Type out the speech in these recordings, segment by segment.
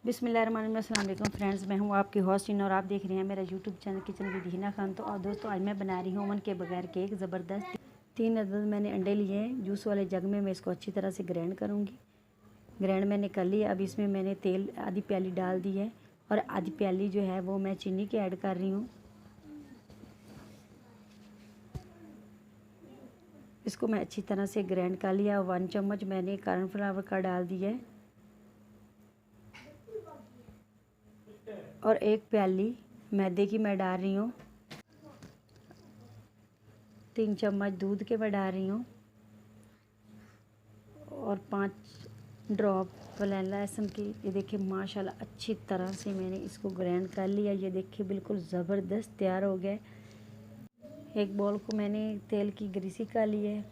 बिस्मिल्लाहिर्रहमानिर्रहीम। अस्सलाम वालेकुम फ्रेंड्स, मैं हूँ आपकी होस्ट और आप देख रहे हैं मेरा YouTube channel kitchen with Hina Khan. तो और दोस्तों, आज मैं बना रही हूँ ओवन के बगैर केक ज़बरदस्त। 3 अदद मैंने अंडे लिए हैं। जूस वाले जग में मैं इसको अच्छी तरह से ग्राइंड करूँगी। ग्राइंड मैंने कर लिया। अब इसमें मैंने तेल आधी प्याली डाल दी है और आधी प्याली जो है वो मैं चीनी की ऐड कर रही हूँ। इसको मैं अच्छी तरह से ग्राइंड कर लिया। 1 चम्मच मैंने कॉर्नफ्लावर का डाल दिया है और 1 प्याली मैदे की मैं डाल रही हूँ। 3 चम्मच दूध के मैं डाल रही हूँ और 5 ड्रॉप वनीला एसेंस की। ये देखिए माशाल्लाह अच्छी तरह से मैंने इसको ग्राइंड कर लिया। ये देखिए बिल्कुल ज़बरदस्त तैयार हो गया। एक बॉल को मैंने तेल की ग्रीसी कर ली है।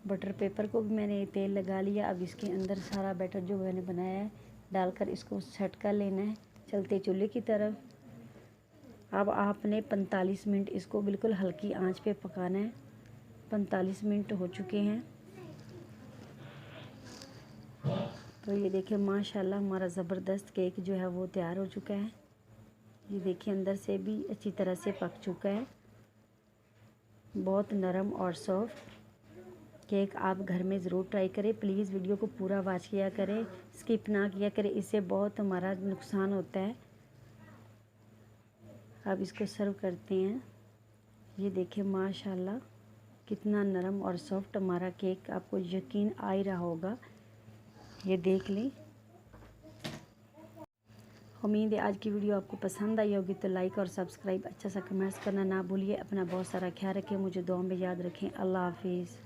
बटर पेपर को भी मैंने तेल लगा लिया। अब इसके अंदर सारा बैटर जो मैंने बनाया है डालकर इसको सेट कर लेना है चलते चूल्हे की तरफ। अब आपने 45 मिनट इसको बिल्कुल हल्की आंच पे पकाना है। 45 मिनट हो चुके हैं। तो ये देखिए माशाल्लाह हमारा ज़बरदस्त केक जो है वो तैयार हो चुका है। ये देखिए अंदर से भी अच्छी तरह से पक चुका है। बहुत नरम और सॉफ्ट केक आप घर में ज़रूर ट्राई करें। प्लीज़ वीडियो को पूरा वॉच किया करें, स्किप ना किया करें, इससे बहुत हमारा नुकसान होता है। अब इसको सर्व करते हैं। ये देखिए माशाल्लाह कितना नरम और सॉफ्ट हमारा केक, आपको यकीन आ ही रहा होगा। ये देख लें। उम्मीद है आज की वीडियो आपको पसंद आई होगी। तो लाइक और सब्सक्राइब, अच्छा सा कमेंट्स करना ना भूलिए। अपना बहुत सारा ख्याल रखें, मुझे दुआ में याद रखें। अल्लाह हाफिज़।